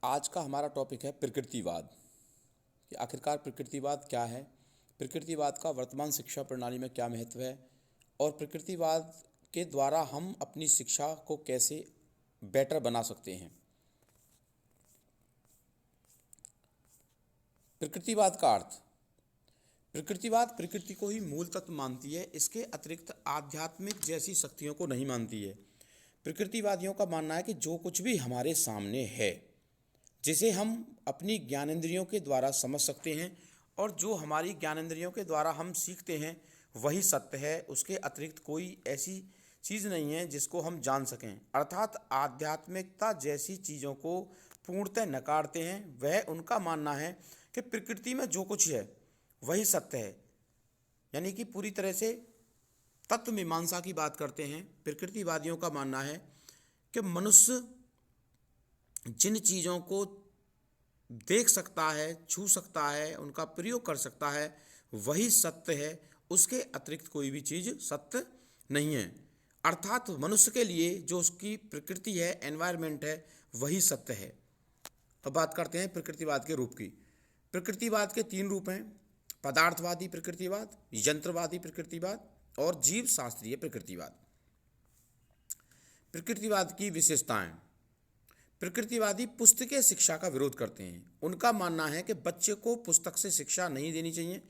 आज का हमारा टॉपिक है प्रकृतिवाद कि आखिरकार प्रकृतिवाद क्या है, प्रकृतिवाद का वर्तमान शिक्षा प्रणाली में क्या महत्व है और प्रकृतिवाद के द्वारा हम अपनी शिक्षा को कैसे बेटर बना सकते हैं। प्रकृतिवाद का अर्थ, प्रकृतिवाद प्रकृति को ही मूल तत्व मानती है, इसके अतिरिक्त आध्यात्मिक जैसी शक्तियों को नहीं मानती है। प्रकृतिवादियों का मानना है कि जो कुछ भी हमारे सामने है, जिसे हम अपनी ज्ञानेंद्रियों के द्वारा समझ सकते हैं और जो हमारी ज्ञानेंद्रियों के द्वारा हम सीखते हैं वही सत्य है, उसके अतिरिक्त कोई ऐसी चीज़ नहीं है जिसको हम जान सकें। अर्थात आध्यात्मिकता जैसी चीज़ों को पूर्णतः नकारते हैं। वह उनका मानना है कि प्रकृति में जो कुछ है वही सत्य है, यानी कि पूरी तरह से तत्व मीमांसा की बात करते हैं। प्रकृतिवादियों का मानना है कि मनुष्य जिन चीज़ों को देख सकता है, छू सकता है, उनका प्रयोग कर सकता है वही सत्य है, उसके अतिरिक्त कोई भी चीज़ सत्य नहीं है। अर्थात मनुष्य के लिए जो उसकी प्रकृति है, एनवायरनमेंट है, वही सत्य है। अब बात करते हैं प्रकृतिवाद के रूप की। प्रकृतिवाद के 3 रूप हैं: पदार्थवादी प्रकृतिवाद, यंत्रवादी प्रकृतिवाद और जीव शास्त्रीय प्रकृतिवाद। प्रकृतिवाद की विशेषताएं: प्रकृतिवादी पुस्तकीय शिक्षा का विरोध करते हैं। उनका मानना है कि बच्चे को पुस्तक से शिक्षा नहीं देनी चाहिए,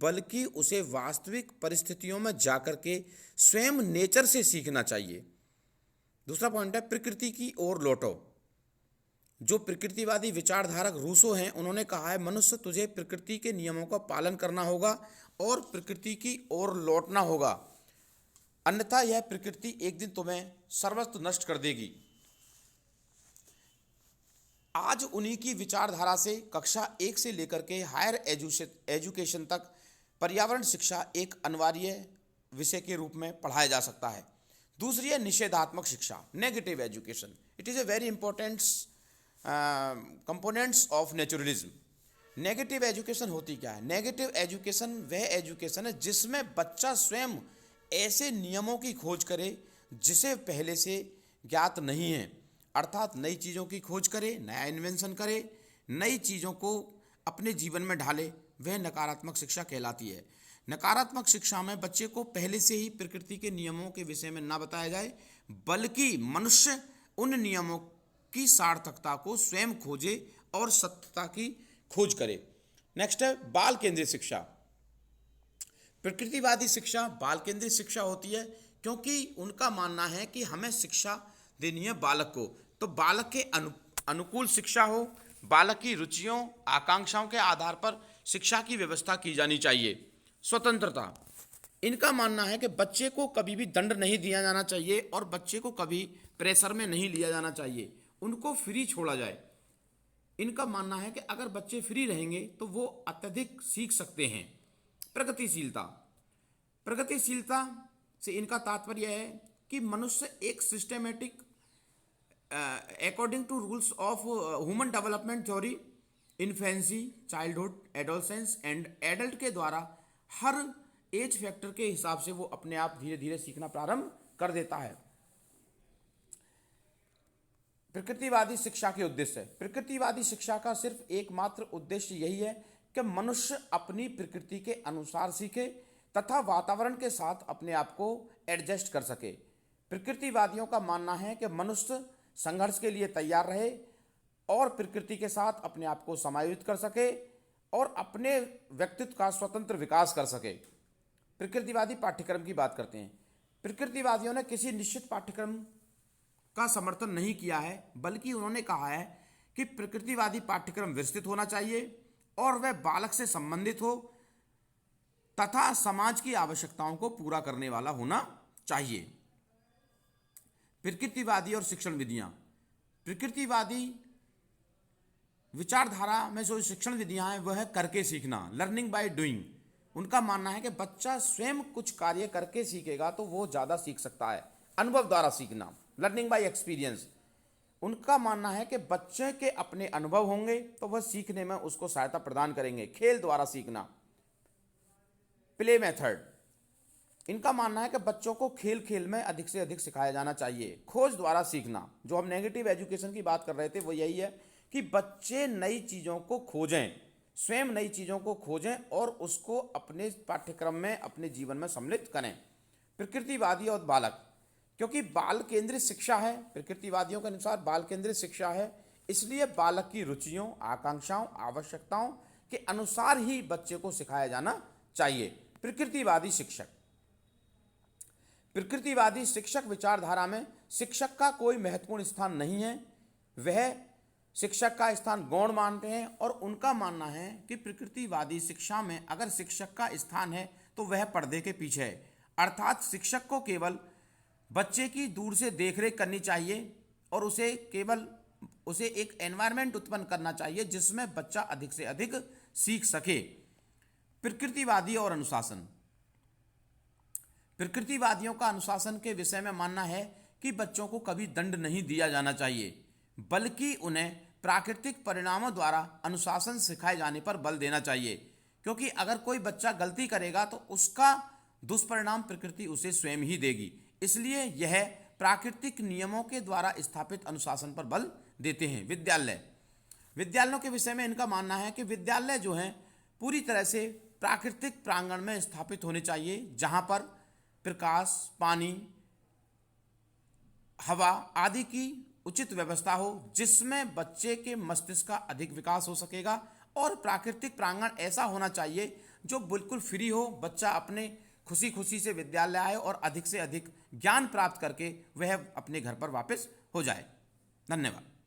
बल्कि उसे वास्तविक परिस्थितियों में जाकर के स्वयं नेचर से सीखना चाहिए। दूसरा पॉइंट है प्रकृति की ओर लौटो। जो प्रकृतिवादी विचारधारक रूसो हैं, उन्होंने कहा है मनुष्य तुझे प्रकृति के नियमों का पालन करना होगा और प्रकृति की ओर लौटना होगा, अन्यथा यह प्रकृति एक दिन तुम्हें सर्वस्व नष्ट कर देगी। आज उन्हीं की विचारधारा से कक्षा 1 से लेकर के हायर एजुकेशन तक पर्यावरण शिक्षा एक अनिवार्य विषय के रूप में पढ़ाया जा सकता है। दूसरी है निषेधात्मक शिक्षा, negative education. It is a very important components of naturalism. Negative education होती क्या है? नेगेटिव एजुकेशन वह एजुकेशन है जिसमें बच्चा स्वयं ऐसे नियमों की खोज करे जिसे पहले से ज्ञात नहीं है, अर्थात नई चीज़ों की खोज करे, नया इन्वेंशन करे, नई चीज़ों को अपने जीवन में ढाले, वह नकारात्मक शिक्षा कहलाती है। नकारात्मक शिक्षा में बच्चे को पहले से ही प्रकृति के नियमों के विषय में ना बताया जाए, बल्कि मनुष्य उन नियमों की सार्थकता को स्वयं खोजे और सत्यता की खोज करे। नेक्स्ट है बाल केंद्रित शिक्षा। प्रकृतिवादी शिक्षा बाल केंद्रित शिक्षा होती है क्योंकि उनका मानना है कि हमें शिक्षा देनी है बालक को, तो बालक के अनुकूल शिक्षा हो, बालक की रुचियों आकांक्षाओं के आधार पर शिक्षा की व्यवस्था की जानी चाहिए। स्वतंत्रता, इनका मानना है कि बच्चे को कभी भी दंड नहीं दिया जाना चाहिए और बच्चे को कभी प्रेशर में नहीं लिया जाना चाहिए, उनको फ्री छोड़ा जाए। इनका मानना है कि अगर बच्चे फ्री रहेंगे तो वो अत्यधिक सीख सकते हैं। प्रगतिशीलता, प्रगतिशीलता से इनका तात्पर्य है कि मनुष्य एक systematic according to rules of human development theory, infancy, childhood, adolescence and adult के द्वारा हर एज फैक्टर के हिसाब से वो अपने आप धीरे धीरे सीखना प्रारंभ कर देता है। प्रकृतिवादी शिक्षा के उद्देश्य, प्रकृतिवादी शिक्षा का सिर्फ एकमात्र उद्देश्य यही है कि मनुष्य अपनी प्रकृति के अनुसार सीखे तथा वातावरण के साथ अपने आप को एडजस्ट कर सके। प्रकृतिवादियों का मानना है कि मनुष्य संघर्ष के लिए तैयार रहे और प्रकृति के साथ अपने आप को समायोजित कर सके और अपने व्यक्तित्व का स्वतंत्र विकास कर सके। प्रकृतिवादी पाठ्यक्रम की बात करते हैं। प्रकृतिवादियों ने किसी निश्चित पाठ्यक्रम का समर्थन नहीं किया है, बल्कि उन्होंने कहा है कि प्रकृतिवादी पाठ्यक्रम विस्तृत होना चाहिए और वह बालक से संबंधित हो तथा समाज की आवश्यकताओं को पूरा करने वाला होना चाहिए। प्रकृतिवादी और शिक्षण विधियां, प्रकृतिवादी विचारधारा में जो शिक्षण विधियां हैं वह है करके सीखना, लर्निंग बाय डूइंग। उनका मानना है कि बच्चा स्वयं कुछ कार्य करके सीखेगा तो वो ज़्यादा सीख सकता है। अनुभव द्वारा सीखना, लर्निंग बाय एक्सपीरियंस। उनका मानना है कि बच्चे के अपने अनुभव होंगे तो वह सीखने में उसको सहायता प्रदान करेंगे। खेल द्वारा सीखना, प्ले मेथड। इनका मानना है कि बच्चों को खेल खेल में अधिक से अधिक सिखाया जाना चाहिए। खोज द्वारा सीखना, जो हम नेगेटिव एजुकेशन की बात कर रहे थे वो यही है कि बच्चे नई चीज़ों को खोजें, स्वयं नई चीज़ों को खोजें और उसको अपने पाठ्यक्रम में, अपने जीवन में सम्मिलित करें। प्रकृतिवादी और बालक, क्योंकि बाल केंद्रित शिक्षा है, प्रकृतिवादियों के अनुसार बाल केंद्रित शिक्षा है, इसलिए बालक की रुचियों, आकांक्षाओं, आवश्यकताओं के अनुसार ही बच्चे को सिखाया जाना चाहिए। प्रकृतिवादी शिक्षक, प्रकृतिवादी शिक्षक विचारधारा में शिक्षक का कोई महत्वपूर्ण स्थान नहीं है, वह शिक्षक का स्थान गौण मानते हैं और उनका मानना है कि प्रकृतिवादी शिक्षा में अगर शिक्षक का स्थान है तो वह पर्दे के पीछे है, अर्थात शिक्षक को केवल बच्चे की दूर से देखरेख करनी चाहिए और उसे एक एनवायरनमेंट उत्पन्न करना चाहिए जिसमें बच्चा अधिक से अधिक सीख सके। प्रकृतिवादी और अनुशासन, प्रकृतिवादियों का अनुशासन के विषय में मानना है कि बच्चों को कभी दंड नहीं दिया जाना चाहिए, बल्कि उन्हें प्राकृतिक परिणामों द्वारा अनुशासन सिखाए जाने पर बल देना चाहिए, क्योंकि अगर कोई बच्चा गलती करेगा तो उसका दुष्परिणाम प्रकृति उसे स्वयं ही देगी। इसलिए यह प्राकृतिक नियमों के द्वारा स्थापित अनुशासन पर बल देते हैं। विद्यालय, विद्यालयों के विषय में इनका मानना है कि विद्यालय जो हैं पूरी तरह से प्राकृतिक प्रांगण में स्थापित होने चाहिए, जहां पर प्रकाश, पानी, हवा आदि की उचित व्यवस्था हो, जिसमें बच्चे के मस्तिष्क का अधिक विकास हो सकेगा। और प्राकृतिक प्रांगण ऐसा होना चाहिए जो बिल्कुल फ्री हो, बच्चा अपने खुशी खुशी से विद्यालय आए और अधिक से अधिक ज्ञान प्राप्त करके वह अपने घर पर वापस हो जाए। धन्यवाद।